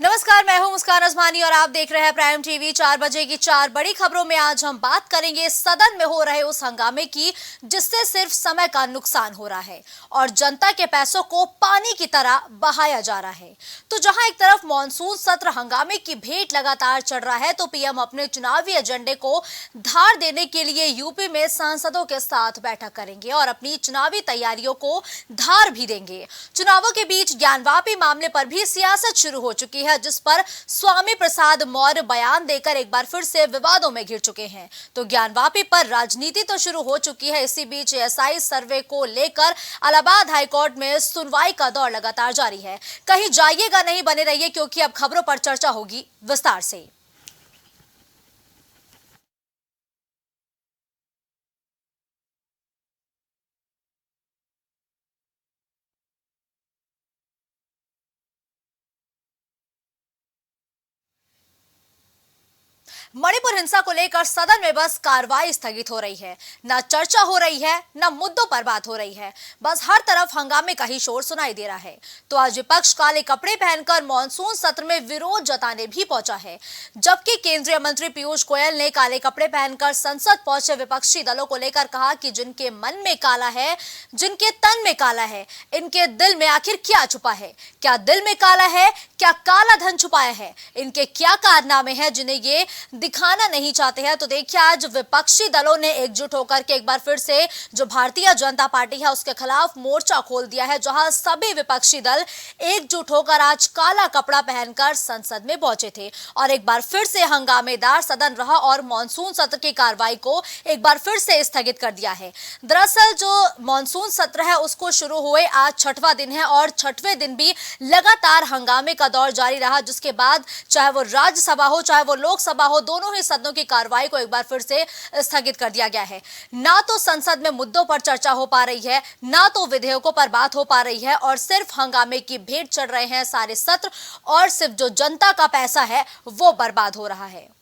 नमस्कार, मैं हूं मुस्कान अजमानी और आप देख रहे हैं प्राइम टीवी। 4 बजे की 4 बड़ी खबरों में आज हम बात करेंगे सदन में हो रहे उस हंगामे की जिससे सिर्फ समय का नुकसान हो रहा है और जनता के पैसों को पानी की तरह बहाया जा रहा है। तो जहां एक तरफ मॉनसून सत्र हंगामे की भेंट लगातार चढ़ रहा है, तो पीएम अपने चुनावी एजेंडे को धार देने के लिए यूपी में सांसदों के साथ बैठक करेंगे और अपनी चुनावी तैयारियों को धार भी देंगे। चुनावों के बीच ज्ञानवापी मामले पर भी सियासत शुरू हो चुकी है, जिस पर स्वामी प्रसाद मौर्य बयान देकर एक बार फिर से विवादों में घिर चुके हैं। तो ज्ञानवापी पर राजनीति तो शुरू हो चुकी है। इसी बीच एएसआई सर्वे को लेकर इलाहाबाद हाईकोर्ट में सुनवाई का दौर लगातार जारी है। कहीं जाइएगा नहीं, बने रहिए, क्योंकि अब खबरों पर चर्चा होगी विस्तार से। मणिपुर हिंसा को लेकर सदन में बस कार्रवाई स्थगित हो रही है। न चर्चा हो रही है, न मुद्दों पर बात हो रही है। बस हर तरफ हंगामे का ही शोर सुनाई दे रहा है। तो आज विपक्ष काले कपड़े पहनकर मॉनसून सत्र में विरोध जताने भी पहुंचा है, जबकि केंद्रीय मंत्री पीयूष गोयल ने काले कपड़े पहनकर संसद पहुंचे विपक्षी दलों को लेकर कहा कि जिनके मन में काला है, जिनके तन में काला है, इनके दिल में आखिर क्या छुपा है? क्या दिल में काला है? क्या काला धन छुपाया है? इनके क्या कारनामे हैं जिन्हें ये दिखाना नहीं चाहते हैं? तो देखिए, आज विपक्षी दलों ने एकजुट होकर के एक बार फिर से जो भारतीय जनता पार्टी है उसके खिलाफ मोर्चा खोल दिया है, जहां सभी विपक्षी दल एकजुट होकर आज काला कपड़ा पहनकर संसद में पहुंचे थे और एक बार फिर से हंगामेदार सदन रहा और मॉनसून सत्र की कार्रवाई को एक बार फिर से स्थगित कर दिया है। दरअसल जो मॉनसून सत्र है उसको शुरू हुए आज 6वां दिन है और 6वें दिन भी लगातार हंगामे का दौर जारी रहा, जिसके बाद चाहे वो राज्यसभा हो चाहे वो लोकसभा हो, दोनों ही सदनों की कार्रवाई को एक बार फिर से स्थगित कर दिया गया है। ना तो संसद में मुद्दों पर चर्चा हो पा रही है, ना तो विधेयकों पर बात हो पा रही है और सिर्फ हंगामे की भेंट चढ़ रहे हैं सारे सत्र और सिर्फ जो जनता का पैसा है वो बर्बाद हो रहा है।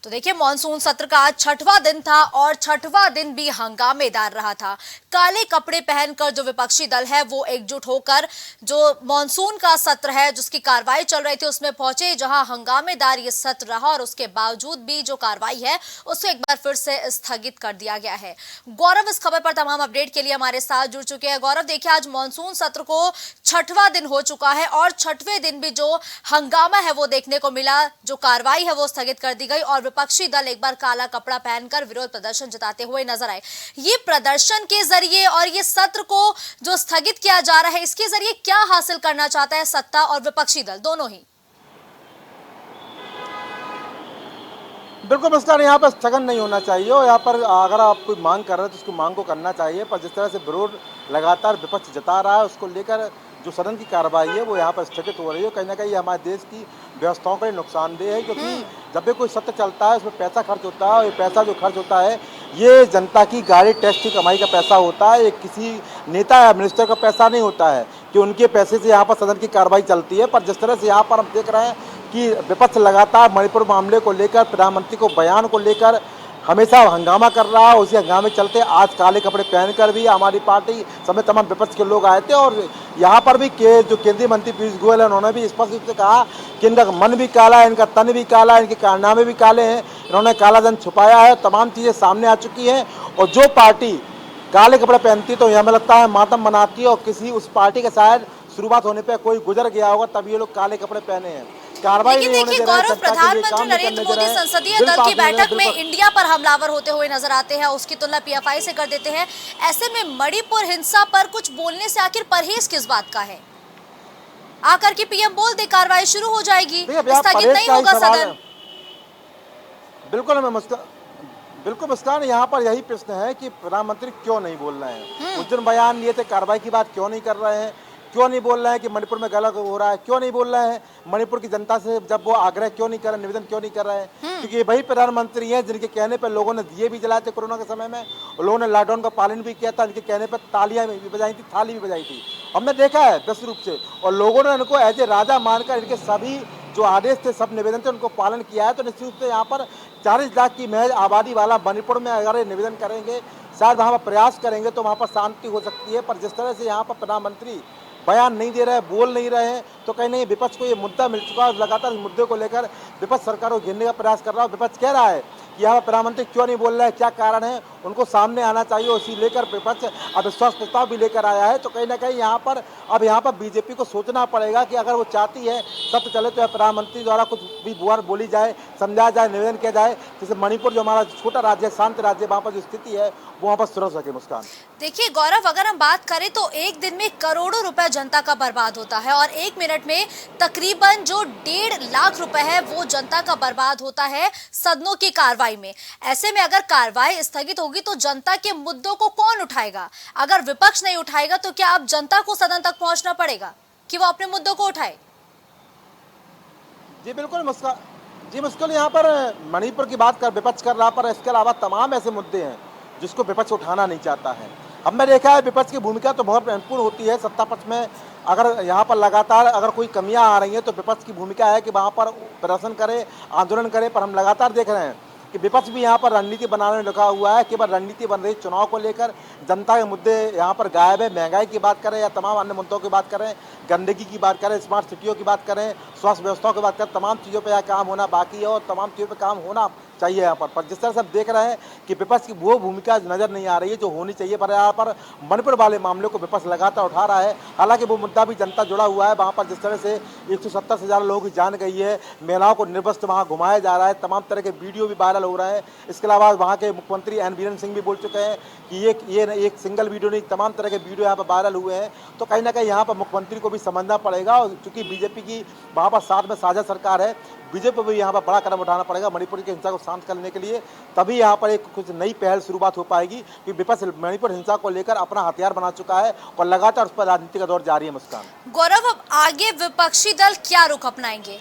तो देखिए, मॉनसून सत्र का आज 6वां दिन था और 6वां दिन भी हंगामेदार रहा था। काले कपड़े पहनकर जो विपक्षी दल है वो एकजुट होकर जो मॉनसून का सत्र है जिसकी कार्रवाई चल रही थी उसमें पहुंचे, जहां हंगामेदार ये सत्र रहा और उसके बावजूद भी जो कार्रवाई है उसे एक बार फिर से स्थगित कर दिया गया है। गौरव इस खबर पर तमाम अपडेट के लिए हमारे साथ जुड़ चुके हैं। गौरव, देखिए, आज मॉनसून सत्र को 6वां दिन हो चुका है और 6वें दिन भी जो हंगामा है वो देखने को मिला, जो कार्रवाई है वो स्थगित कर दी गई और विपक्षी दल एक बार काला कपड़ा पहनकर विरोध प्रदर्शन जताते हुए नजर आए। ये प्रदर्शन के जरिए और ये सत्र को जो स्थगित किया जा रहा है इसके जरिए क्या हासिल करना चाहता है सत्ता और विपक्षी दल दोनों ही? बिल्कुल मुस्कान, यहाँ पर स्थगन नहीं होना चाहिए और यहाँ पर अगर आप कोई मांग कर रहे हैं तो उसकी मांग को करना चाहिए, पर जिस तरह से विरोध लगातार विपक्ष जता रहा है उसको लेकर जो सदन की कार्रवाई है वो यहाँ पर स्थगित हो रही है। कहीं ना कहीं हमारे देश की व्यवस्थाओं के लिए नुकसानदेह है, क्योंकि जब भी कोई सत्र चलता है उसमें पैसा खर्च होता है और ये पैसा जो खर्च होता है ये जनता की गाड़ी टैक्स की कमाई का पैसा होता है। ये किसी नेता या मिनिस्टर का पैसा नहीं होता है कि उनके पैसे से यहाँ पर सदन की कार्रवाई चलती है। पर जिस तरह से यहाँ पर हम देख रहे हैं कि विपक्ष लगातार मणिपुर मामले को लेकर, प्रधानमंत्री को बयान को लेकर हमेशा हंगामा कर रहा है, उसी हंगामे चलते आज काले कपड़े पहनकर भी हमारी पार्टी समेत तमाम विपक्ष के लोग आए थे और यहाँ पर भी जो केंद्रीय मंत्री पीयूष गोयल है उन्होंने भी स्पष्ट रूप से कहा कि इनका मन भी काला है, इनका तन भी काला है, इनके कारनामे भी काले हैं, इन्होंने काला धन छुपाया है। तमाम चीज़ें सामने आ चुकी हैं और जो पार्टी काले कपड़े पहनती तो हमें लगता है मातम मनाती है और किसी उस पार्टी के शायद शुरुआत होने पर कोई गुजर गया होगा तब ये लोग काले कपड़े पहने हैं। लेकिन देखिए गौरव, प्रधानमंत्री नरेंद्र मोदी संसदीय दल की बैठक में इंडिया पर हमलावर होते हुए नजर आते हैं, उसकी तुलना पीएफआई से कर देते हैं। ऐसे में मणिपुर हिंसा पर कुछ बोलने से आखिर परहेज किस बात का है? आकर के पीएम बोल दे कार्रवाई शुरू हो जाएगी, स्थगित नहीं होगा सदन। बिल्कुल मुस्कान, यहाँ पर यही प्रश्न है कि प्रधानमंत्री क्यों नहीं बोल रहे हैं। उस दिन बयान लिए थे, कार्रवाई की बात क्यों नहीं कर रहे हैं, क्यों नहीं बोल रहे हैं कि मणिपुर में गलत हो रहा है, क्यों नहीं बोल रहे हैं मणिपुर की जनता से जब वो आग्रह क्यों नहीं कर रहे, निवेदन क्यों नहीं कर रहे हैं? क्योंकि ये वही प्रधानमंत्री हैं जिनके कहने पर लोगों ने दिए भी जलाए थे कोरोना के समय में और लोगों ने लॉकडाउन का पालन भी किया था, इनके कहने पर तालियां भी बजाई थी, थाली भी बजाई थी, हमने देखा है व्यस्त रूप से, और लोगों ने इनको एज ए राजा मानकर इनके सभी जो आदेश थे, सब निवेदन थे, उनको पालन किया है। तो निश्चित रूप से यहाँ पर 40 लाख की महज आबादी वाला मणिपुर में अगर निवेदन करेंगे, शायद वहाँ पर प्रयास करेंगे तो वहाँ पर शांति हो सकती है। पर जिस तरह से यहाँ पर प्रधानमंत्री बयान नहीं दे रहे, बोल नहीं रहे हैं, तो कहीं नहीं विपक्ष को ये मुद्दा मिल चुका है। लगातार इस मुद्दे को लेकर विपक्ष सरकार को घेरने का प्रयास कर रहा है। विपक्ष कह रहा है कि यहाँ प्रधानमंत्री क्यों नहीं बोल रहे हैं, क्या कारण है, उनको सामने आना चाहिए। उसी लेकर विपक्ष अविश्वास प्रस्ताव भी लेकर आया है। तो कहीं ना कहीं यहाँ पर बीजेपी को सोचना पड़ेगा कि अगर वो चाहती है सत्य चले तो प्रधानमंत्री द्वारा कुछ भी बुआर बोली जाए, समझाया जाए, निवेदन किया जाए, जैसे मणिपुर जो हमारा छोटा राज्य है, शांत राज्य, वहाँ पर जो स्थिति है वो वहाँ पर सुधर सके। मुस्कान, देखिए गौरव, अगर हम बात करें तो एक दिन में करोड़ों रुपए जनता का बर्बाद होता है और एक मिनट में तकरीबन जो 1.5 लाख रुपए है वो जनता का बर्बाद होता है सदनों की कार्रवाई में। ऐसे में अगर कार्रवाई स्थगित होगी तो जनता के मुद्दों को कौन उठाएगा? अगर विपक्ष नहीं उठाएगा तो क्या अब जनता को सदन तक पहुंचना पड़ेगा कि वो अपने मुद्दों को उठाए? जी बिल्कुल मुस्कान जी, मुश्किल यहाँ पर मणिपुर की बात कर विपक्ष कर रहा, पर इसके अलावा तमाम ऐसे मुद्दे हैं जिसको विपक्ष उठाना नहीं चाहता है। हमने देखा है विपक्ष की भूमिका तो बहुत महत्वपूर्ण होती है सत्ता पक्ष में। अगर यहाँ पर लगातार अगर कोई कमियां आ रही हैं तो विपक्ष की भूमिका है कि वहाँ पर प्रदर्शन करे, आंदोलन करे। पर हम लगातार देख रहे हैं कि विपक्ष भी यहाँ पर रणनीति बनाने में लगा हुआ है। केवल रणनीति बन रही चुनाव को लेकर, जनता के मुद्दे यहाँ पर गायब है। महंगाई की बात करें या तमाम अन्य मुद्दों की बात करें, गंदगी की बात करें, स्मार्ट सिटियों की बात करें, स्वास्थ्य व्यवस्थाओं की बात करें, तमाम चीज़ों पर यहाँ काम होना बाकी है और तमाम चीज़ों पर काम होना चाहिए यहाँ पर जिस तरह से हम देख रहे हैं कि विपक्ष की वो भूमिका नजर नहीं आ रही है जो होनी चाहिए। पर यहाँ पर मणिपुर वाले मामले को विपक्ष लगातार उठा रहा है। हालांकि वो मुद्दा भी जनता जुड़ा हुआ है। वहाँ पर जिस तरह से 170 से ज़्यादा लोगों की जान गई है, महिलाओं को निर्वस्त्र वहाँ घुमाया जा रहा है, तमाम तरह के वीडियो भी वायरल हो रहे हैं। इसके अलावा वहाँ के मुख्यमंत्री एन बीरेन सिंह भी बोल चुके हैं कि ये एक सिंगल वीडियो नहीं, तमाम तरह के वीडियो यहाँ पर वायरल हुए हैं। तो कहीं ना कहीं यहाँ पर मुख्यमंत्री को भी समझना पड़ेगा। और चूंकि बीजेपी की वहाँ पर साथ में साझा सरकार है, बीजेपी को भी यहाँ पर बड़ा कदम उठाना पड़ेगा मणिपुर की हिंसा को शांत करने के लिए। तभी यहाँ पर एक कुछ नई पहल शुरुआत हो पाएगी कि विपक्ष मणिपुर हिंसा को लेकर अपना हथियार बना चुका है और लगातार उस पर राजनीति का दौर जारी है। मुस्कान, गौरव, अब आगे विपक्षी दल क्या रुख अपनाएंगे?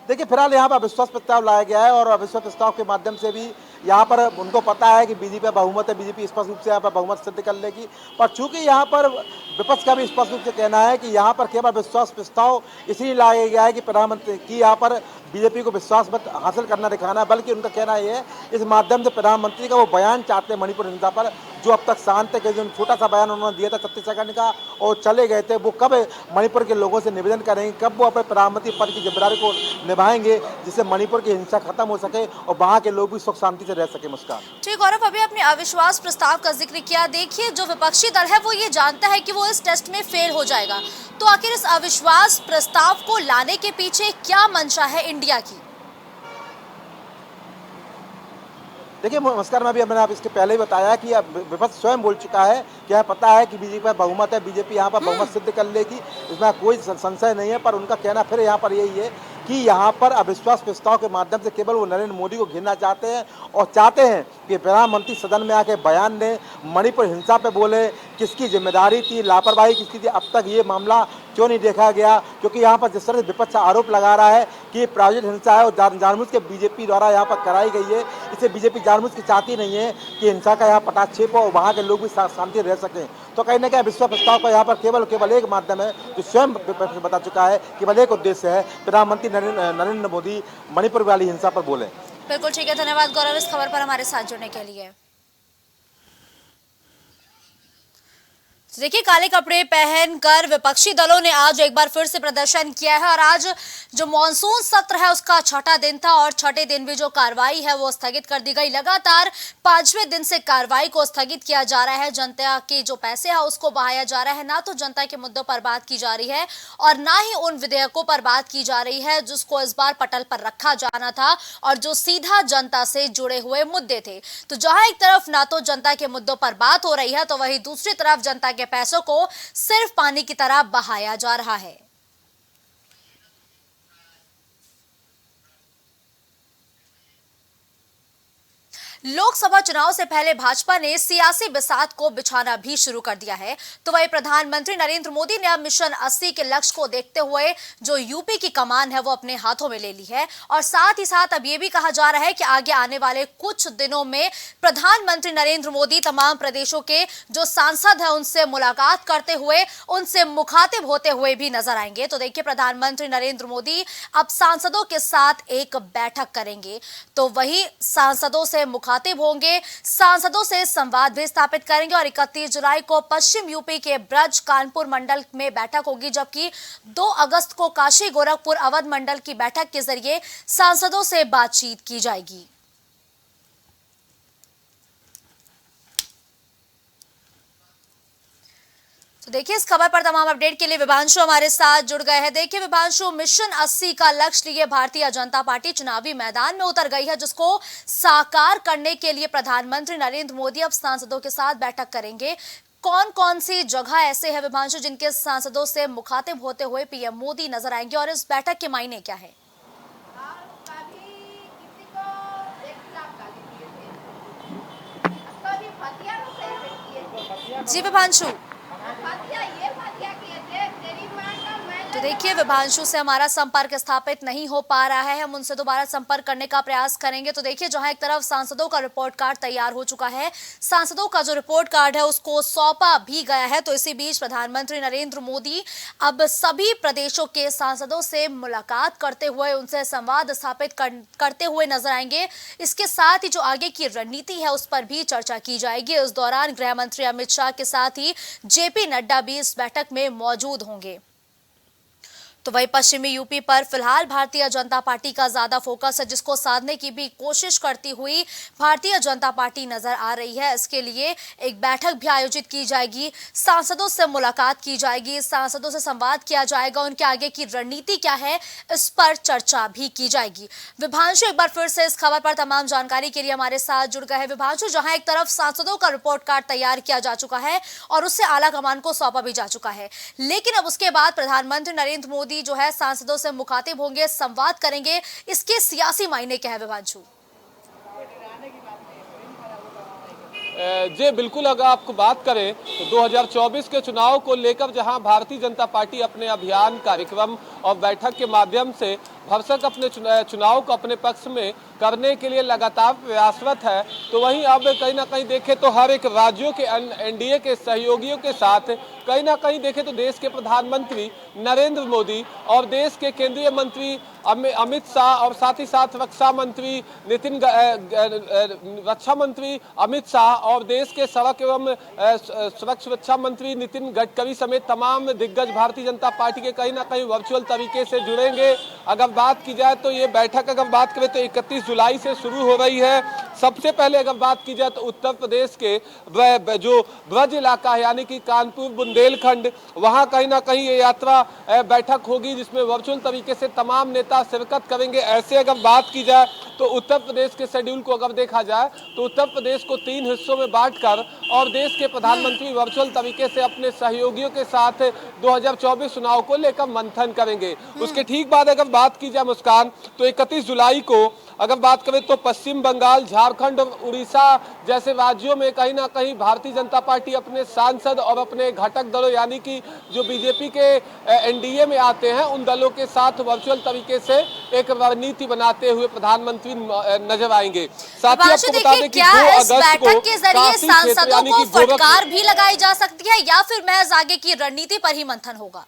देखिए फिलहाल यहाँ पर अविश्वास प्रस्ताव लाया गया है और अविश्वास प्रस्ताव के माध्यम से भी यहाँ पर उनको पता है कि बीजेपी का बहुमत है, बीजेपी स्पष्ट रूप से यहाँ पर बहुमत सिद्ध कर लेगी। पर चूंकि यहाँ पर विपक्ष का भी स्पष्ट रूप से कहना है कि यहाँ पर केवल विश्वास प्रस्ताव इसलिए लाया गया है कि प्रधानमंत्री की यहाँ पर बीजेपी को विश्वास मत हासिल करना दिखाना है, बल्कि उनका कहना यह है इस माध्यम से प्रधानमंत्री का वो बयान चाहते हैं मणिपुर हिंसा पर, जो अब तक शांत है। जो छोटा सा बयान उन्होंने दिया था 36 सेकंड का और चले गए थे, वो कब मणिपुर के लोगों से निवेदन करेंगे, कब वो अपने प्रधानमंत्री पद की जिम्मेदारी को निभाएंगे, जिससे मणिपुर की हिंसा खत्म हो सके और वहाँ के लोग भी सुख शांति से रह सके। मुस्कान, ठीक गौरव, अभी आपने अविश्वास प्रस्ताव का जिक्र किया। देखिए जो विपक्षी दल है वो ये जानता है कि वो इस टेस्ट में फेल हो जाएगा, तो आखिर इस अविश्वास प्रस्ताव को लाने के पीछे क्या मंशा है इंडिया की? देखिए नमस्कार, मैंने आप इसके पहले ही बताया कि विपक्ष स्वयं बोल चुका है कि यह पता है कि बीजेपी पर बहुमत है, बीजेपी यहाँ पर बहुमत सिद्ध कर लेगी, इसमें कोई संशय नहीं है। पर उनका कहना फिर यहाँ पर यही है कि यहाँ पर अविश्वास प्रस्ताव के माध्यम से केवल वो नरेंद्र मोदी को घेरना चाहते हैं और चाहते हैं कि प्रधानमंत्री सदन में आके बयान दें, मणिपुर हिंसा पे बोले, किसकी जिम्मेदारी थी, लापरवाही किसकी थी, अब तक ये मामला क्यों नहीं देखा गया। क्योंकि यहाँ पर जिस तरह से विपक्ष आरोप लगा रहा है कि प्रायोजित हिंसा है और जानबूझ के बीजेपी द्वारा यहाँ पर कराई गई है, इसे बीजेपी जानबूझ के चाहती नहीं है कि हिंसा का यहाँ पटाक्षेप हो और वहाँ के लोग भी शांति रह सकें। तो कहीं ना कहीं विश्वास प्रस्ताव का यहाँ पर केवल एक माध्यम है जो स्वयं बता चुका है, केवल एक उद्देश्य है, प्रधानमंत्री नरेंद्र मोदी मणिपुर वाली हिंसा पर बोले। बिल्कुल ठीक है, धन्यवाद गौरव इस खबर पर हमारे साथ जुड़ने के लिए। देखिए काले कपड़े पहनकर विपक्षी दलों ने आज एक बार फिर से प्रदर्शन किया है और आज जो मॉनसून सत्र है उसका छठा दिन था और छठे दिन भी जो कार्रवाई है वो स्थगित कर दी गई। लगातार 5वें दिन से कार्रवाई को स्थगित किया जा रहा है। जनता के जो पैसे है उसको बहाया जा रहा है, ना तो जनता के मुद्दों पर बात की जा रही है और ना ही उन विधेयकों पर बात की जा रही है जिसको इस बार पटल पर रखा जाना था और जो सीधा जनता से जुड़े हुए मुद्दे थे। तो जहां एक तरफ ना तो जनता के मुद्दों पर बात हो रही है तो वहीं दूसरी तरफ जनता के पैसों को सिर्फ पानी की तरह बहाया जा रहा है। लोकसभा चुनाव से पहले भाजपा ने सियासी बिसात को बिछाना भी शुरू कर दिया है। तो वही प्रधानमंत्री नरेंद्र मोदी ने अब मिशन 80 के लक्ष्य को देखते हुए जो यूपी की कमान है वो अपने हाथों में ले ली है और साथ ही साथ अब ये भी कहा जा रहा है कि आगे आने वाले कुछ दिनों में प्रधानमंत्री नरेंद्र मोदी तमाम प्रदेशों के जो सांसद हैं उनसे मुलाकात करते हुए उनसे मुखातिब होते हुए भी नजर आएंगे। तो देखिए प्रधानमंत्री नरेंद्र मोदी अब सांसदों के साथ एक बैठक करेंगे, तो वही सांसदों से मुखातिब होंगे, सांसदों से संवाद भी स्थापित करेंगे और 31 जुलाई को पश्चिम यूपी के ब्रज कानपुर मंडल में बैठक होगी, जबकि 2 अगस्त को काशी गोरखपुर अवध मंडल की बैठक के जरिए सांसदों से बातचीत की जाएगी। तो देखिए, इस खबर पर तमाम अपडेट के लिए विभांशु हमारे साथ जुड़ गए हैं। देखिए विभांशु, मिशन 80 का लक्ष्य लिए भारतीय जनता पार्टी चुनावी मैदान में उतर गई है, जिसको साकार करने के लिए प्रधानमंत्री नरेंद्र मोदी अब सांसदों के साथ बैठक करेंगे। कौन कौन सी जगह ऐसे है विभांशु जिनके सांसदों से मुखातिब होते हुए पीएम मोदी नजर आएंगे और इस बैठक के मायने क्या है? जी विभांशु। तो देखिए, विभांशु से हमारा संपर्क स्थापित नहीं हो पा रहा है, हम उनसे दोबारा संपर्क करने का प्रयास करेंगे। तो देखिए, जहां एक तरफ सांसदों का रिपोर्ट कार्ड तैयार हो चुका है, सांसदों का जो रिपोर्ट कार्ड है उसको सौंपा भी गया है, तो इसी बीच प्रधानमंत्री नरेंद्र मोदी अब सभी प्रदेशों के सांसदों से मुलाकात करते हुए उनसे संवाद स्थापित करते हुए नजर आएंगे। इसके साथ ही जो आगे की रणनीति है उस पर भी चर्चा की जाएगी। इस दौरान गृह मंत्री अमित शाह के साथ ही जेपी नड्डा भी इस बैठक में मौजूद होंगे। तो वही पश्चिमी यूपी पर फिलहाल भारतीय जनता पार्टी का ज्यादा फोकस है, जिसको साधने की भी कोशिश करती हुई भारतीय जनता पार्टी नजर आ रही है। इसके लिए एक बैठक भी आयोजित की जाएगी, सांसदों से मुलाकात की जाएगी, सांसदों से संवाद किया जाएगा, उनके आगे की रणनीति क्या है इस पर चर्चा भी की जाएगी। विभांशु एक बार फिर से इस खबर पर तमाम जानकारी के लिए हमारे साथ जुड़ गए हैं। विभांशु, जहां एक तरफ सांसदों का रिपोर्ट कार्ड तैयार किया जा चुका है और उससे आला कमान को सौंपा भी जा चुका है, लेकिन अब उसके बाद प्रधानमंत्री नरेंद्र मोदी जो है सांसदों से मुखातिब होंगे, संवाद करेंगे, इसके सियासी मायने क्या है विभांशु? जी बिल्कुल, अगर आपको बात करें तो 2024 के चुनाव को लेकर जहां भारतीय जनता पार्टी अपने अभियान, कार्यक्रम और बैठक के माध्यम से भरसक अपने चुनाव को अपने पक्ष में करने के लिए लगातार प्रयासरत है, तो वहीं अब कहीं ना कहीं देखें तो हर एक राज्यों के एनडीए के सहयोगियों के साथ कहीं ना कहीं देखें तो देश के प्रधानमंत्री नरेंद्र मोदी और देश के केंद्रीय मंत्री अमित शाह और साथ ही साथ रक्षा मंत्री अमित शाह और देश के सड़क एवं सुरक्षा मंत्री नितिन गडकरी समेत तमाम दिग्गज भारतीय जनता पार्टी के कहीं ना कहीं वर्चुअल तरीके से जुड़ेंगे। अगर बात की जाए तो ये बैठक अगर बात करें तो 31 जुलाई से शुरू हो रही है। सबसे पहले अगर बात की जाए तो उत्तर प्रदेश के जो ब्रज इलाका है यानी कि कानपुर बुंदेलखंड, वहां कहीं ना कहीं ये यात्रा बैठक होगी जिसमें वर्चुअल तरीके से तमाम नेता शिरकत करेंगे। ऐसे अगर बात की जाए तो उत्तर प्रदेश के शेड्यूल को अगर देखा जाए तो उत्तर प्रदेश को 3 हिस्सों में बांटकर और देश के प्रधानमंत्री वर्चुअल तरीके से अपने सहयोगियों के साथ 2024 चुनाव को लेकर मंथन करेंगे। उसके ठीक बाद अगर बात की जाए मुस्कान, तो 31 जुलाई को अगर बात करें तो पश्चिम बंगाल, झारखंड और उड़ीसा जैसे राज्यों में कहीं ना कहीं भारतीय जनता पार्टी अपने सांसद और अपने घटक दलों यानी कि जो बीजेपी के एनडीए में आते हैं उन दलों के साथ वर्चुअल तरीके से एक रणनीति बनाते हुए प्रधानमंत्री नजर आएंगे। साथ ही आपको बता दें कि 2 अगस्त को के जरिए सांसदों को फटकार भी लगाई जा सकती है या फिर महज आगे की रणनीति पर ही मंथन होगा?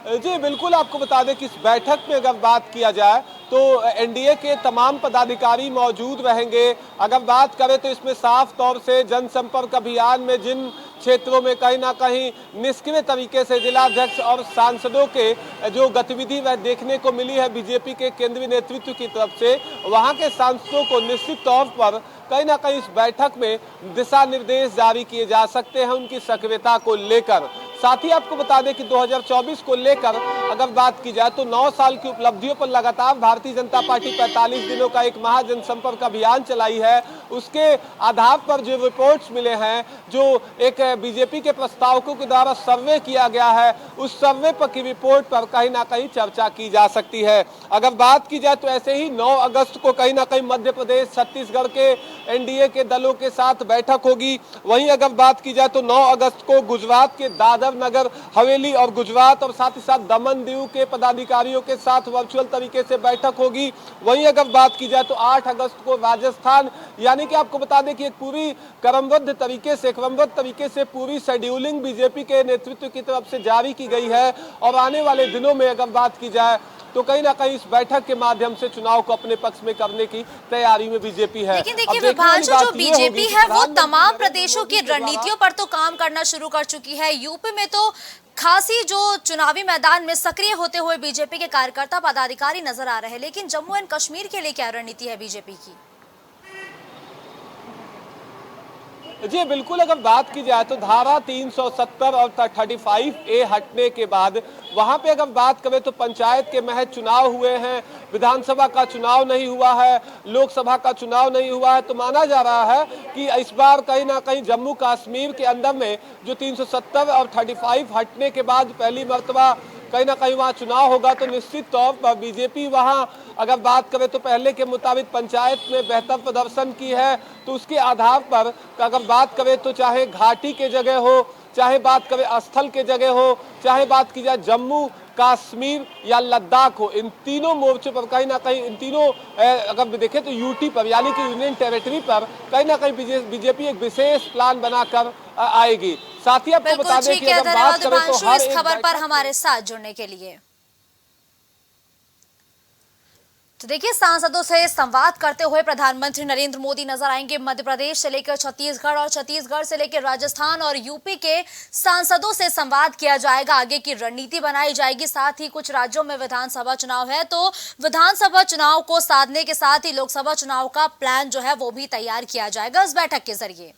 जी बिल्कुल, आपको बता दें कि इस बैठक में अगर बात किया जाए तो एनडीए के तमाम पदाधिकारी मौजूद रहेंगे। अगर बात करें तो इसमें साफ तौर से जनसंपर्क अभियान में जिन क्षेत्रों में कहीं ना कहीं निष्क्रिय तरीके से जिलाध्यक्ष और सांसदों के जो गतिविधि वह देखने को मिली है बीजेपी के केंद्रीय नेतृत्व की तरफ से, वहां के सांसदों को निश्चित तौर पर कहीं ना कहीं इस बैठक में दिशा निर्देश जारी किए जा सकते हैं उनकी सक्रियता को लेकर। साथ ही आपको बता दें कि 2024 को लेकर अगर बात की जाए तो 9 साल की उपलब्धियों पर लगातार भारतीय जनता पार्टी 45 दिनों का एक महा जनसंपर्क अभियान चलाई है। उसके आधार पर जो रिपोर्ट्स मिले हैं, जो एक बीजेपी के प्रस्तावकों के द्वारा सर्वे किया गया है, उस सर्वे पर की रिपोर्ट पर कहीं ना कहीं चर्चा की जा सकती है। अगर बात की जाए तो ऐसे ही 9 अगस्त को कहीं ना कहीं मध्य प्रदेश, छत्तीसगढ़ के एनडीए के दलों के साथ बैठक होगी। वहीं अगर बात की जाए तो 9 अगस्त को गुजरात के दादर दादर नगर हवेली और गुजरात और साथ ही साथ दमन दीव के पदाधिकारियों के साथ वर्चुअल तरीके से बैठक होगी। वहीं अगर बात की जाए तो 8 अगस्त को राजस्थान, यानी कि आपको बता दें कि एक पूरी क्रमबद्ध तरीके से पूरी शेड्यूलिंग बीजेपी के नेतृत्व की तरफ से जारी की गई है। और आने वाले दिनों में अगर बात की जाए तो कहीं ना कहीं इस बैठक के माध्यम से चुनाव को अपने पक्ष में करने की तैयारी में बीजेपी है। लेकिन देखिए विभांशु, जो बीजेपी है वो तमाम प्रदेशों की रणनीतियों पर तो काम करना शुरू कर चुकी है। यूपी में तो खासी जो चुनावी मैदान में सक्रिय होते हुए बीजेपी के कार्यकर्ता पदाधिकारी नजर आ रहे हैं, लेकिन जम्मू एंड कश्मीर के लिए क्या रणनीति है बीजेपी की? जी बिल्कुल, अगर बात की जाए तो धारा 370 और 35A हटने के बाद वहां पे अगर बात करें तो पंचायत के महज चुनाव हुए हैं, विधानसभा का चुनाव नहीं हुआ है, लोकसभा का चुनाव नहीं हुआ है। तो माना जा रहा है कि इस बार कहीं ना कहीं जम्मू कश्मीर के अंदर में जो 370 और 35 हटने के बाद पहली मर्तबा कहीं ना कहीं वहाँ चुनाव होगा। तो निश्चित तौर पर बीजेपी वहाँ अगर बात करें तो पहले के मुताबिक पंचायत में बेहतर प्रदर्शन की है, तो उसके आधार पर अगर बात करें तो चाहे घाटी के जगह हो, चाहे बात करें स्थल के जगह हो, चाहे बात की जाए जम्मू कश्मीर या लद्दाख हो, इन तीनों मोर्चों पर कहीं ना कहीं इन तीनों अगर देखें तो यूटी पर यानी कि यूनियन टेरिटरी पर कहीं ना कहीं बीजेपी एक विशेष प्लान बनाकर आएगी। साथ ही आपको बता दें कि अगर बात करें तो हर इस खबर पर हमारे साथ जुड़ने के लिए। तो देखिए, सांसदों से संवाद करते हुए प्रधानमंत्री नरेंद्र मोदी नजर आएंगे। मध्य प्रदेश से लेकर छत्तीसगढ़ और छत्तीसगढ़ से लेकर राजस्थान और यूपी के सांसदों से संवाद किया जाएगा, आगे की रणनीति बनाई जाएगी। साथ ही कुछ राज्यों में विधानसभा चुनाव है, तो विधानसभा चुनाव को साधने के साथ ही लोकसभा चुनाव का प्लान जो है वो भी तैयार किया जाएगा इस बैठक के जरिए।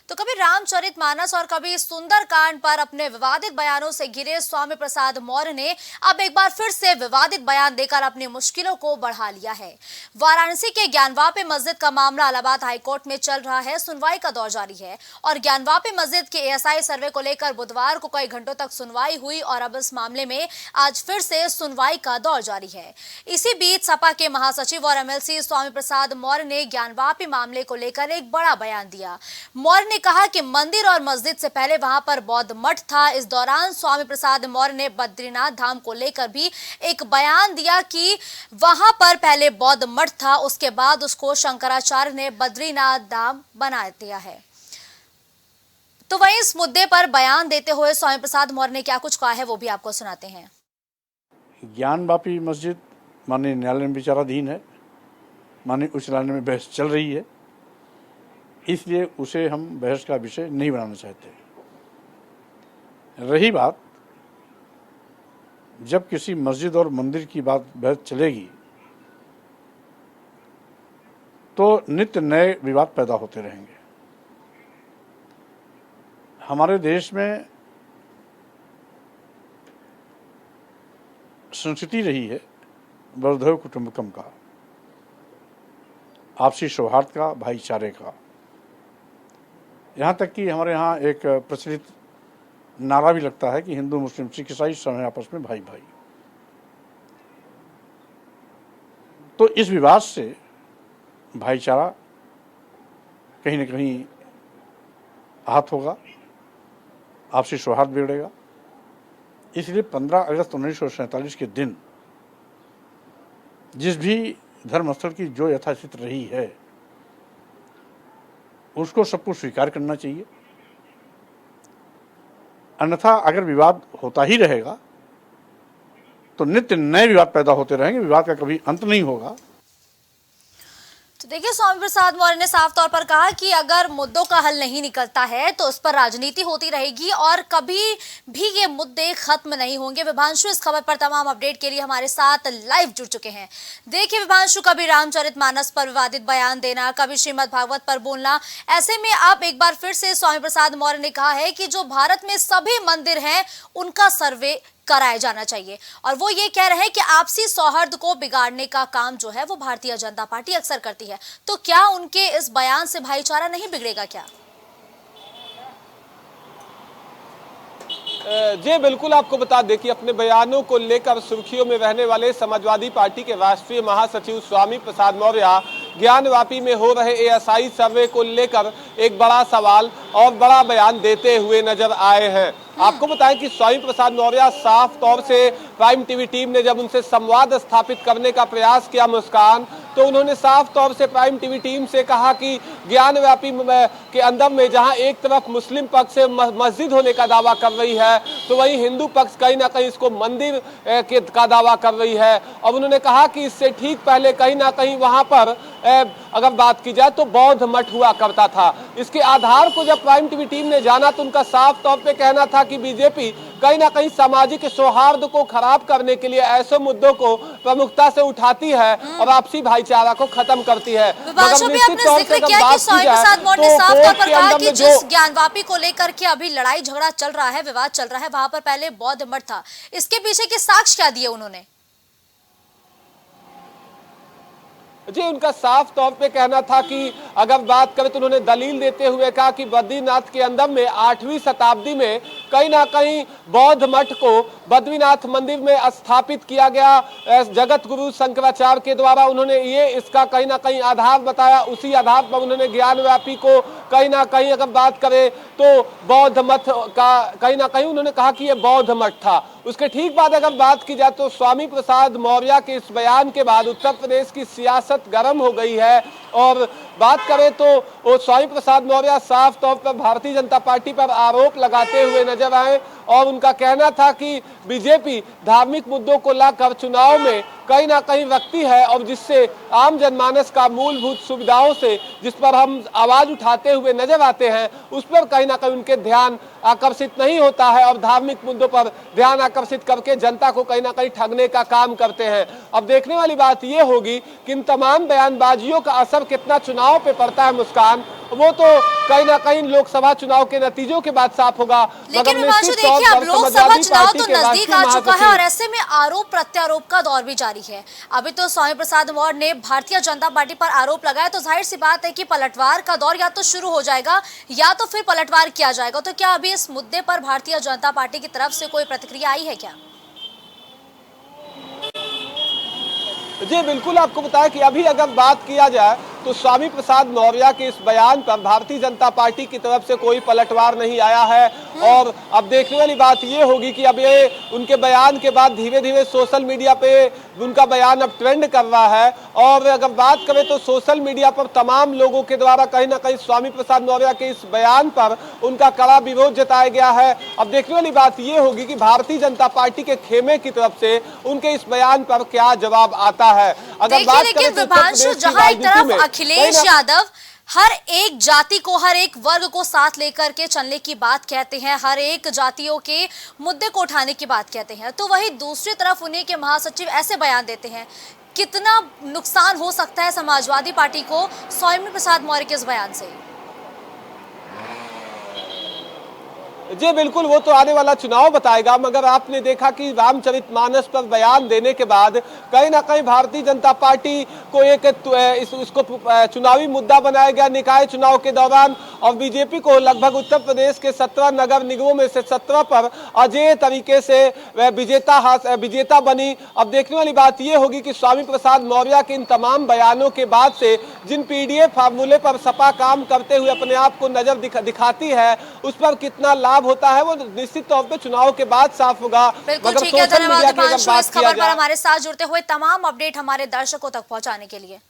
तो कभी रामचरितमानस और कभी सुंदरकांड पर अपने विवादित बयानों से घिरे स्वामी प्रसाद मौर्य ने अब एक बार फिर से विवादित बयान देकर अपनी मुश्किलों को बढ़ा लिया है। वाराणसी के ज्ञानवापी मस्जिद का मामला इलाहाबाद हाईकोर्ट में चल रहा है, सुनवाई का दौर जारी है और ज्ञानवापी मस्जिद के एएसआई सर्वे को लेकर बुधवार को कई घंटों तक सुनवाई हुई और अब इस मामले में आज फिर से सुनवाई का दौर जारी है। इसी बीच सपा के महासचिव और एमएलसी स्वामी प्रसाद मौर्य ने ज्ञानवापी मामले को लेकर एक बड़ा बयान दिया। मौर्य ने कहा कि मंदिर और मस्जिद से पहले वहां पर बौद्ध मठ था। इस दौरान स्वामी प्रसाद मौर्य ने बद्रीनाथ धाम को लेकर भी एक बयान दिया कि वहां पर पहले बौद्ध मठ था, उसके बाद उसको शंकराचार्य ने बद्रीनाथ धाम बना दिया है। तो वहीं इस मुद्दे पर बयान देते हुए स्वामी प्रसाद मौर्य ने क्या कुछ कहा है वो भी आपको सुनाते हैं। ज्ञानवापी मस्जिद माननीय न्यायालय में विचाराधीन है, माननीय उच्च न्यायालय में बहस चल रही है, इसलिए उसे हम बहस का विषय नहीं बनाना चाहते। रही बात जब किसी मस्जिद और मंदिर की बात बहस चलेगी तो नित्य नए विवाद पैदा होते रहेंगे। हमारे देश में संस्कृति रही है वसुधैव कुटुंबकम का, आपसी सौहार्द का, भाईचारे का। यहाँ तक कि हमारे यहाँ एक प्रचलित नारा भी लगता है कि हिंदू मुस्लिम सिख ईसाई सब हैं आपस में भाई भाई। तो इस विवाद से भाईचारा कहीं न कहीं आहत होगा, आपसी सौहार्द बिगड़ेगा। इसलिए 15 अगस्त 1947 के दिन जिस भी धर्मस्थल की जो यथास्थिति रही है उसको सबको स्वीकार करना चाहिए। अन्यथा अगर विवाद होता ही रहेगा तो नित्य नए विवाद पैदा होते रहेंगे, विवाद का कभी अंत नहीं होगा। तो देखिए, स्वामी प्रसाद मौर्य ने साफ तौर पर कहा कि अगर मुद्दों का हल नहीं निकलता है तो उस पर राजनीति होती रहेगी और कभी भी ये मुद्दे खत्म नहीं होंगे। विभांशु, इस खबर पर तमाम अपडेट के लिए हमारे साथ लाइव जुड़ चुके हैं। देखिए विभांशु, कभी रामचरितमानस पर विवादित बयान देना, कभी श्रीमद् भागवत पर बोलना, ऐसे में आप एक बार फिर से स्वामी प्रसाद मौर्य ने कहा है कि जो भारत में सभी मंदिर हैं उनका सर्वे कराया जाना चाहिए और वो ये कह रहे हैं कि आपसी सौहार्द को बिगाड़ने का काम जो है वो भारतीय जनता पार्टी अक्सर करती है। तो क्या उनके इस बयान से भाईचारा नहीं बिगड़ेगा क्या? जी बिल्कुल, आपको बता दें कि अपने बयानों को लेकर सुर्खियों में रहने वाले समाजवादी पार्टी के राष्ट्रीय महासचिव स्वामी प्रसाद मौर्य ज्ञानवापी में हो रहे एएसआई सर्वे को लेकर एक बड़ा सवाल और बड़ा बयान देते हुए नजर आए हैं। आपको बताएं कि स्वामी प्रसाद मौर्य साफ तौर से प्राइम टीवी टीम ने जब उनसे संवाद स्थापित करने का प्रयास किया मुस्कान, तो उन्होंने साफ तौर से प्राइम टीवी टीम से कहा कि ज्ञानव्यापी के अंदर में जहां एक तरफ मुस्लिम पक्ष से मस्जिद होने का दावा कर रही है, तो वहीं हिंदू पक्ष कहीं ना कहीं इसको मंदिर का दावा कर रही है। और उन्होंने कहा कि इससे ठीक पहले कहीं ना कहीं वहां पर अगर बात की जाए तो बौद्ध मठ हुआ करता था। इसके आधार को जब प्राइम टीवी टीम ने जाना तो उनका साफ तौर पे कहना था कि बीजेपी कहीं ना कहीं सामाजिक सौहार्द को खराब करने के लिए ऐसे मुद्दों को प्रमुखता से उठाती है और आपसी भाईचारा को खत्म करती है। विभाषा भी आपने जिक्र किया कि स्वामी प्रसाद मौर्य ने साफ तौर पर कहा कि जिस ज्ञानवापी को लेकर के अभी लड़ाई झगड़ा चल रहा है, विवाद चल रहा है, वहां पर पहले बौद्ध मठ था। इसके पीछे के साक्ष्य क्या दिए उन्होंने? जी, उनका साफ तौर पे कहना था कि अगर बात करें तो उन्होंने दलील देते हुए कहा कि बद्रीनाथ के अंदर में 8वीं शताब्दी में कहीं ना कहीं बौद्ध मठ को बद्रीनाथ मंदिर में स्थापित किया गया जगत गुरु शंकराचार्य के द्वारा। उन्होंने ये इसका कहीं ना कहीं आधार बताया। उसी आधार पर उन्होंने ज्ञानव्यापी को कहीं ना कहीं अगर बात करें तो बौद्ध मठ का कहीं ना कहीं उन्होंने कहा कि ये बौद्ध मठ था। उसके ठीक बाद अगर बात की जाए तो स्वामी प्रसाद मौर्य के इस बयान के बाद उत्तर प्रदेश की सियासत गर्म हो गई है। और बात करें तो स्वामी प्रसाद मौर्य साफ तौर पर भारतीय जनता पार्टी पर आरोप लगाते हुए नजर आए और उनका कहना था कि बीजेपी धार्मिक मुद्दों को लाकर चुनाव में कहीं ना कहीं रखती है और जिससे आम जनमानस का मूलभूत सुविधाओं से जिस पर हम आवाज उठाते हुए नजर आते हैं उस पर कहीं ना कहीं उनके ध्यान आकर्षित नहीं होता है और धार्मिक मुद्दों पर ध्यान आकर्षित करके जनता को कहीं ना कहीं ठगने का काम करते हैं। अब देखने वाली बात यह होगी कि इन तमाम बयानबाजियों का असर कितना चुनाव पे पड़ता है मुस्कान, वो तो कहीं ना कहीं लोकसभा चुनाव के नतीजों के बाद साफ होगा। लेकिन विभाषा देखिए, अब लोकसभा चुनाव तो नजदीक आ चुका है और ऐसे में आरोप प्रत्यारोप का दौर भी जारी है। अभी तो स्वामी प्रसाद मौर्य ने भारतीय जनता पार्टी पर आरोप लगाया, तो जाहिर सी बात है कि पलटवार का दौर या तो शुरू हो जाएगा या तो फिर पलटवार किया जाएगा। तो क्या अभी इस मुद्दे पर भारतीय जनता पार्टी की तरफ से कोई प्रतिक्रिया आई है क्या? जी बिल्कुल, आपको बताया कि अभी अगर बात किया जाए तो स्वामी प्रसाद मौर्य के इस बयान पर भारतीय जनता पार्टी की तरफ से कोई पलटवार नहीं आया है। और अब देखने वाली बात ये होगी कि अब ये उनके बयान के बाद धीरे धीरे सोशल मीडिया पे उनका बयान अब ट्रेंड कर रहा है। और अगर बात करें तो सोशल मीडिया पर तमाम लोगों के द्वारा कहीं ना कहीं स्वामी प्रसाद मौर्य के इस बयान पर उनका कड़ा विरोध जताया गया है। अब देखने वाली बात ये होगी कि भारतीय जनता पार्टी के खेमे की तरफ से उनके इस बयान पर क्या जवाब आता है। अगर बात करें तो जहां एक तरफ अखिलेश यादव हर एक जाति को, हर एक वर्ग को साथ लेकर के चलने की बात कहते हैं, हर एक जातियों के मुद्दे को उठाने की बात कहते हैं, तो वही दूसरी तरफ उन्हीं के महासचिव ऐसे बयान देते हैं। कितना नुकसान हो सकता है समाजवादी पार्टी को स्वामी प्रसाद मौर्य के इस बयान से? जी बिल्कुल, वो तो आने वाला चुनाव बताएगा। मगर आपने देखा कि रामचरितमानस पर बयान देने के बाद कहीं ना कहीं भारतीय जनता पार्टी को इसको चुनावी मुद्दा बनाया गया निकाय चुनाव के दौरान। और बीजेपी को लगभग उत्तर प्रदेश के 17 नगर निगमों में से 17 पर अजेय तरीके से विजेता बनी। अब देखने वाली बात यह होगी कि स्वामी प्रसाद मौर्य के इन तमाम बयानों के बाद से जिन पीडीएफ फार्मूले पर सपा काम करते हुए अपने आप को नजर दिखाती है, उस पर कितना लाभ होता है वो निश्चित तौर पे चुनाव के बाद साफ होगा। बिल्कुल ठीक है, धन्यवाद दीपांशु इस खबर पर हमारे साथ जुड़ते हुए तमाम अपडेट हमारे दर्शकों तक पहुंचाने के लिए।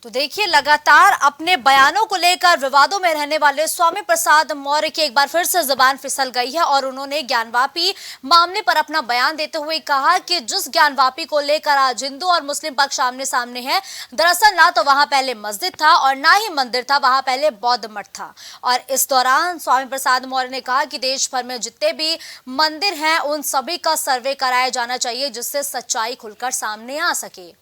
तो देखिए, लगातार अपने बयानों को लेकर विवादों में रहने वाले स्वामी प्रसाद मौर्य की एक बार फिर से जुबान फिसल गई है और उन्होंने ज्ञानवापी मामले पर अपना बयान देते हुए कहा कि जिस ज्ञानवापी को लेकर आज हिंदू और मुस्लिम पक्ष आमने सामने है, दरअसल ना तो वहां पहले मस्जिद था और ना ही मंदिर था, वहां पहले बौद्ध मठ था। और इस दौरान स्वामी प्रसाद मौर्य ने कहा कि देश भर में जितने भी मंदिर हैं उन सभी का सर्वे कराया जाना चाहिए जिससे सच्चाई खुलकर सामने आ सके।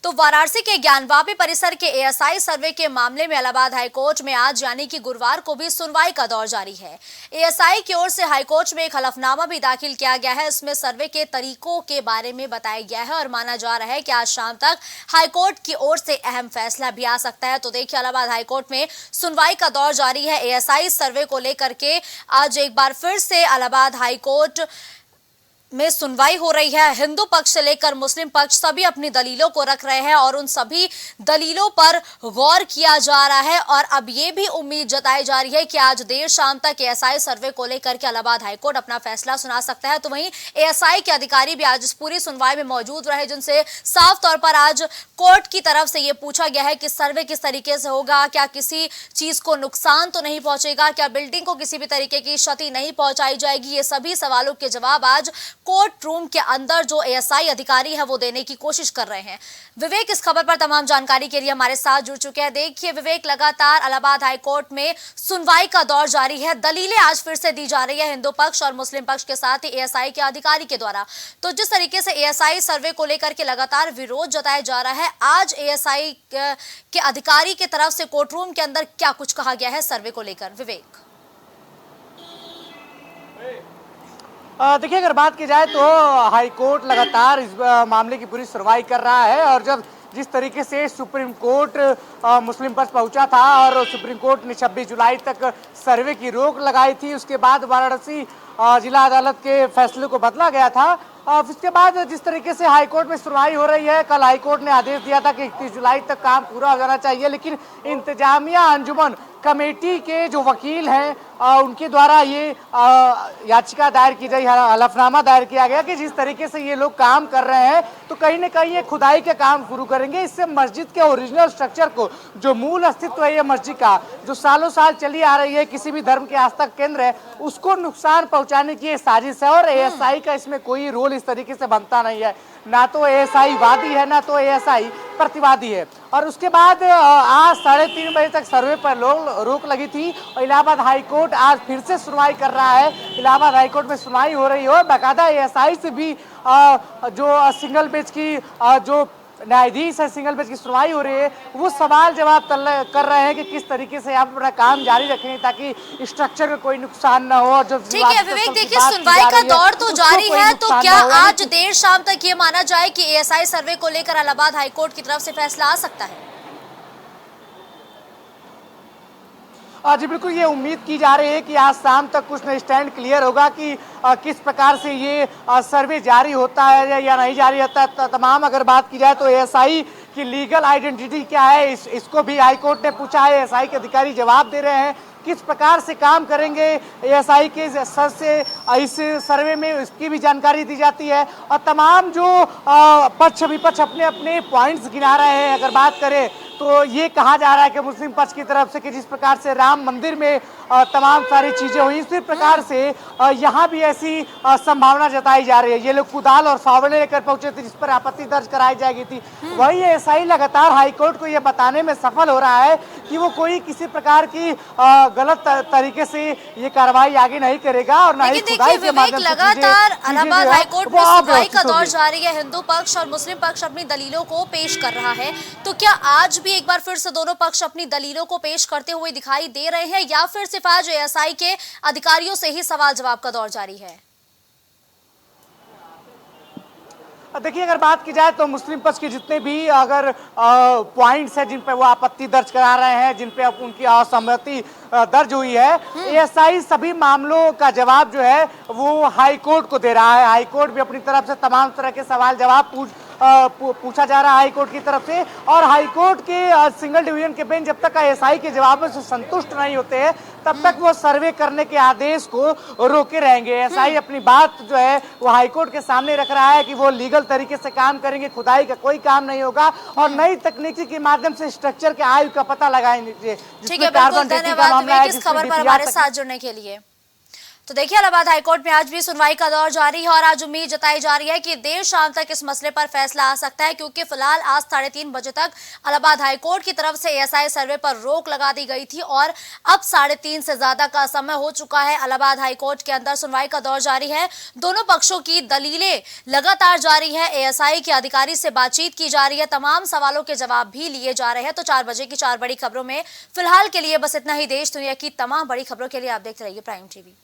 तो वाराणसी के ज्ञानवापी परिसर के एएसआई सर्वे के मामले में इलाहाबाद हाईकोर्ट में आज यानी कि गुरुवार को भी सुनवाई का दौर जारी है। एएसआई की ओर से हाईकोर्ट में एक हलफनामा भी दाखिल किया गया है। इसमें सर्वे के तरीकों के बारे में बताया गया है और माना जा रहा है कि आज शाम तक हाईकोर्ट की ओर से अहम फैसला भी आ सकता है। तो देखिए, इलाहाबाद हाईकोर्ट में सुनवाई का दौर जारी है। एएसआई सर्वे को लेकर के आज एक बार फिर से इलाहाबाद हाईकोर्ट में सुनवाई हो रही है। हिंदू पक्ष से लेकर मुस्लिम पक्ष सभी अपनी दलीलों को रख रहे हैं और उन सभी दलीलों पर गौर किया जा रहा है। और अब ये भी उम्मीद जताई जा रही है कि आज देर शाम तक एएसआई सर्वे को लेकर के इलाहाबाद हाईकोर्ट अपना फैसला सुना सकता है। तो वहीं एएसआई के अधिकारी भी आज इस पूरी सुनवाई में मौजूद रहे, जिनसे साफ तौर पर आज कोर्ट की तरफ से ये पूछा गया है कि सर्वे किस तरीके से होगा, क्या किसी चीज को नुकसान तो नहीं पहुंचेगा, क्या बिल्डिंग को किसी भी तरीके की क्षति नहीं पहुंचाई जाएगी। ये सभी सवालों के जवाब आज कोर्ट रूम के अंदर जो एएसआई अधिकारी है वो देने की कोशिश कर रहे हैं। विवेक इस खबर पर तमाम जानकारी के लिए हमारे साथ जुड़ चुके हैं। देखिए विवेक, लगातार इलाहाबाद हाईकोर्ट में सुनवाई का दौर जारी है। दलीलें आज फिर से दी जा रही है हिंदू पक्ष और मुस्लिम पक्ष के साथ ही एएसआई के अधिकारी के द्वारा। तो जिस तरीके से एएसआई सर्वे को लेकर के लगातार विरोध जताया जा रहा है, आज एएसआई के अधिकारी की तरफ से कोर्ट रूम के अंदर क्या कुछ कहा गया है सर्वे को लेकर? विवेक, देखिए, अगर बात की जाए तो हाई कोर्ट लगातार इस मामले की पूरी सुनवाई कर रहा है और जब जिस तरीके से सुप्रीम कोर्ट मुस्लिम पक्ष पहुंचा था और सुप्रीम कोर्ट ने 26 जुलाई तक सर्वे की रोक लगाई थी, उसके बाद वाराणसी जिला अदालत के फैसले को बदला गया था। इसके बाद जिस तरीके से हाईकोर्ट में सुनवाई हो रही है, कल हाईकोर्ट ने आदेश दिया था कि 31 जुलाई तक काम पूरा हो जाना चाहिए, लेकिन इंतजामिया अंजुमन कमेटी के जो वकील हैं उनके द्वारा ये याचिका दायर की गई, हलफनामा दायर किया गया कि जिस तरीके से ये लोग काम कर रहे हैं तो कहीं ना कहीं ये खुदाई के काम शुरू करेंगे। इससे मस्जिद के ओरिजिनल स्ट्रक्चर को, जो मूल अस्तित्व है ये मस्जिद का, जो सालों साल चली आ रही है, किसी भी धर्म के आस्था केंद्र है, उसको नुकसान पहुंचाने की ये साजिश है। और एएसआई का इसमें कोई रोल इस तरीके से बनता नहीं है, ना तो एएसआई वादी है ना तो एएसआई प्रतिवादी है। और उसके बाद आज 3:30 बजे तक सर्वे पर रोक लगी थी और इलाहाबाद हाईकोर्ट आज फिर से सुनवाई कर रहा है। इलाहाबाद हाईकोर्ट में सुनवाई हो रही है, बाकायदा एएसआई से भी जो सिंगल बेंच की जो न्यायाधीश है, सिंगल बेंच की सुनवाई हो रही है, वो सवाल जवाब कर रहे हैं कि किस तरीके से आप अपना काम जारी रखें ताकि स्ट्रक्चर को कोई नुकसान ना हो। और जो ठीक है विवेक, देखिए सुनवाई का दौर तो जारी है, तो क्या आज देर शाम तक ये माना जाए कि एएसआई सर्वे को लेकर इलाहाबाद हाईकोर्ट की तरफ से फैसला आ सकता है? जी बिल्कुल, ये उम्मीद की जा रही है कि आज शाम तक कुछ न स्टैंड क्लियर होगा कि किस प्रकार से ये सर्वे जारी होता है या नहीं जारी होता है। तमाम अगर बात की जाए तो एएसआई की लीगल आइडेंटिटी क्या है, इसको भी हाईकोर्ट ने पूछा है। एएसआई के अधिकारी जवाब दे रहे हैं किस प्रकार से काम करेंगे एएसआई के सर से इस सर्वे में, इसकी भी जानकारी दी जाती है। और तमाम जो पक्ष विपक्ष अपने अपने पॉइंट्स गिना रहे हैं। अगर बात करें तो ये कहा जा रहा है कि मुस्लिम पक्ष की तरफ से कि जिस प्रकार से राम मंदिर में तमाम सारी चीजें हुई, इसी प्रकार से यहाँ भी ऐसी संभावना जताई जा रही है। ये लोग कुदाल और फावड़े लेकर पहुंचे थे जिस पर आपत्ति दर्ज कराई जाएगी थी। वही एएसआई लगातार हाईकोर्ट को ये बताने में सफल हो रहा है कि वो कोई किसी प्रकार की गलत तरीके से ये कार्रवाई आगे नहीं करेगा और ना ही खुदाई के माध्यम से लगातार इलाहाबाद हाईकोर्ट में सुनवाई का दौर जारी है। हिंदू पक्ष और मुस्लिम पक्ष अपनी दलीलों को पेश कर रहा है, तो क्या आज भी एक बार फिर से दोनों पक्ष अपनी दलीलों को पेश करते हुए दिखाई दे रहे हैं या फिर सिर्फ आज एएसआई के अधिकारियों से ही सवाल जवाब का दौर जारी है? देखिए, अगर बात की जाए तो मुस्लिम पक्ष के जितने भी अगर पॉइंट्स हैं जिन पे वो आपत्ति दर्ज करा रहे हैं, जिन पे उनकी असहमति दर्ज हुई है, एएसआई सभी मामलों का जवाब जो है वो हाई कोर्ट को दे रहा है। हाई कोर्ट भी अपनी तरफ से तमाम तरह के सवाल जवाब पूछा जा रहा है हाईकोर्ट की तरफ से। और हाईकोर्ट के सिंगल डिवीजन के बेंच जब तक एएसआई के जवाबों से संतुष्ट नहीं होते हैं तब तक वो सर्वे करने के आदेश को रोके रहेंगे। एएसआई अपनी बात जो है वो हाईकोर्ट के सामने रख रहा है कि वो लीगल तरीके से काम करेंगे, खुदाई का कोई काम नहीं होगा और नई तकनीकी के माध्यम से स्ट्रक्चर के आयु का पता लगाएंगे। ठीक है, बिल्कुल, धन्यवाद इस खबर पर हमारे साथ जुड़ने के लिए। तो देखिए, इलाहाबाद हाईकोर्ट में आज भी सुनवाई का दौर जारी है और आज उम्मीद जताई जा रही है कि देर शाम तक इस मसले पर फैसला आ सकता है, क्योंकि फिलहाल आज 3:30 बजे तक इलाहाबाद हाईकोर्ट की तरफ से एएसआई सर्वे पर रोक लगा दी गई थी और अब 3:30 से ज्यादा का समय हो चुका है। इलाहाबाद हाईकोर्ट के अंदर सुनवाई का दौर जारी है, दोनों पक्षों की दलीलें लगातार जारी है, एएसआई के अधिकारी से बातचीत की जा रही है, तमाम सवालों के जवाब भी लिए जा रहे हैं। तो 4 बजे की 4 बड़ी खबरों में फिलहाल के लिए बस इतना ही। देश दुनिया की तमाम बड़ी खबरों के लिए आप देखते रहिए प्राइम टीवी।